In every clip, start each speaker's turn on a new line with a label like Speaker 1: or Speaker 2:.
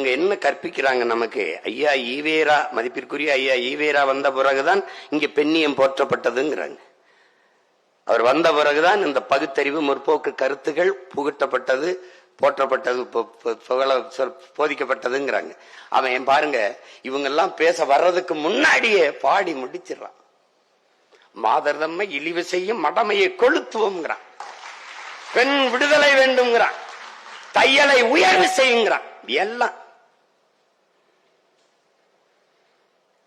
Speaker 1: இவங்க என்ன கற்பிக்கிறாங்க நமக்கு? ஐயா ஈவேரா, மதிப்பிற்குரிய ஐயா ஈவேரா வந்த பிறகுதான் இங்க பெண்ணியம் போற்றப்பட்டதுங்கிறாங்க. அவர் வந்த பிறகுதான் இந்த பகுத்தறிவு முற்போக்கு கருத்துகள் புகட்டப்பட்டது, போற்றப்பட்டது, போதிக்கப்பட்டதுங்கிறாங்க. அவன் பாருங்க, இவங்க எல்லாம் பேச வர்றதுக்கு முன்னாடியே பாடி முடிச்சிடறான். மாதர் தம்மை இழிவு செய்யும் மடமையை கொளுத்துவோம்ங்கிறான், பெண் விடுதலை வேண்டும்ங்கிறான், தையலை உயர்வு செய்யுங்கிறான். எல்லாம்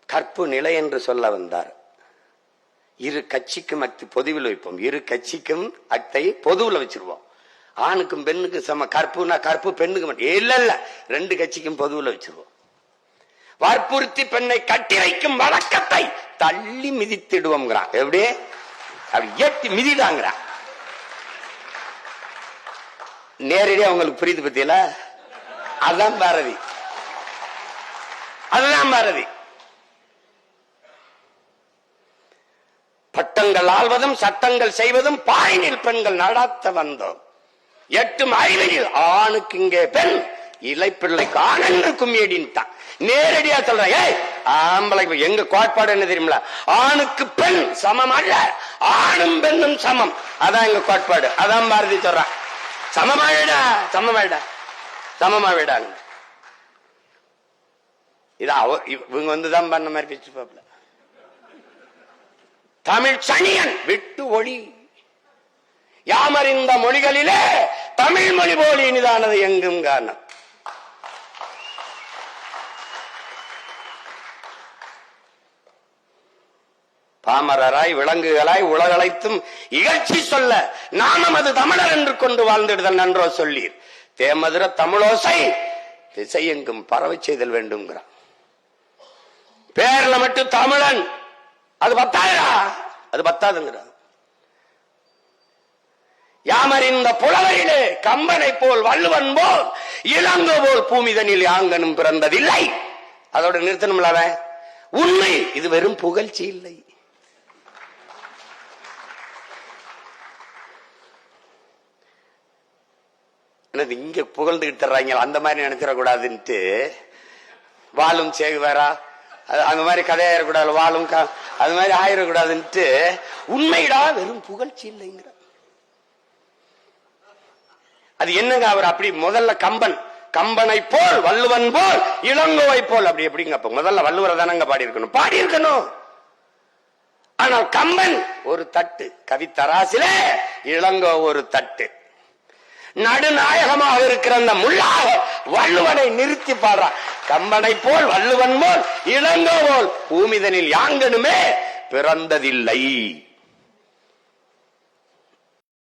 Speaker 1: கற்பு நிலை என்று சொல்ல வந்தார். இரு கட்சிக்கும் அக்தி பொதுவில் வைப்போம், இரு கட்சிக்கும் அக்தை பொதுவில் வச்சிருவோம். ஆணுக்கும் பெண்ணுக்கும் சம. கற்புனா கற்பு பெண்ணுக்கு மட்டும் இல்ல, இல்ல, ரெண்டு கட்சிக்கும் பொதுவில் வச்சிருவோம். வற்புறுத்தி பெண்ணை கட்டி வைக்கும் வழக்கத்தை தள்ளி மிதித்திடுவோம்ங்கிறான். எப்படி? அப்படி ஏற்றி மிதிதாங்கிறான். நேரடியா அவங்களுக்கு புரியுது பத்தியில? அதுதான் பாரதி, அதுதான் பாரதி. பட்டங்கள் ஆள்வதும் சட்டங்கள் செய்வதும் பாயினில் பெண்கள் நடத்த வந்தோம். 8 அறிவையில் ஆணுக்கு இங்கே பெண், இலைப்பிள்ளைக்கு ஆண் கும்மியடின்ட்டான். நேரடியா சொல்றேன், ஆம்பளை எங்க கோட்பாடு என்ன தெரியுமில? ஆணுக்கு பெண் சமம் அல்ல, ஆணும் பெண்ணும் சமம். அதான் எங்க கோட்பாடு. அதான் பாரதி சொல்றான். சமமாவிடா, சமமாவிடா, சமமாவிடாங்க. இது இவங்க வந்துதான் பண்ண மாதிரி பேச்சு பாப்பல. தமிழ் சனியன் விட்டு ஒளி யாமறிந்த மொழிகளிலே தமிழ் மொழி போல் இனிதானது எங்கும் காண. பாமரராய் விலங்குகளாய் உலகளைத்தும் இகழ்ச்சி சொல்ல நாமம் அது தமிழர் என்று கொண்டு வாழ்ந்திடுதல் நன்றோ சொல்லீர். தேமதுர தமிழோசை திசை எங்கும் பரவை செய்தல் வேண்டும்ங்கிறான். பேர்ல மட்டும் தமிழன், அது பத்தாயிரா, அது பத்தாதுங்கிறான். யாமறிந்த புலவரிலே கம்பனை போல் வள்ளுவன் போல் இளங்கோ போல் பூமிதனில் யாங்கனும் பிறந்ததில்லை. அதோட நிறுத்தணும்ல. உண்மை இது வெறும் புகழ்ச்சி இல்லை. இங்க புகழ்ந்துகிட்டு தர்றாங்க, அந்த மாதிரி நினைச்சிடக்கூடாதுன்ட்டு வாழும் சேகுவாரா அந்த மாதிரி கதையாயிடக்கூடாது, வாழும் அது மாதிரி ஆயிடக்கூடாதுன்ட்டு உண்மைடா வெறும் புகழ்ச்சி இல்லைங்கிற. அது என்னங்க? அவர் அப்படி முதல்ல கம்பனை போல் வள்ளுவன் போல் இளங்கோவை போல் அப்படி எப்படிங்க? அப்ப முதல்ல வள்ளுவரை தானங்க பாடி இருக்கணும், பாடி இருக்கணும். ஆனால் கம்பன் ஒரு தட்டு, கவித்தராசிலே இளங்கோ ஒரு தட்டு. நடுநாயகமாக இருக்கிற அந்த முள்ளாக வள்ளுவனை நிறுத்தி பாடுறான். கம்பனை போல் வள்ளுவன் போல் இளங்கோ போல் பூமிதனில் யாங்கனுமே பிறந்ததில்லை.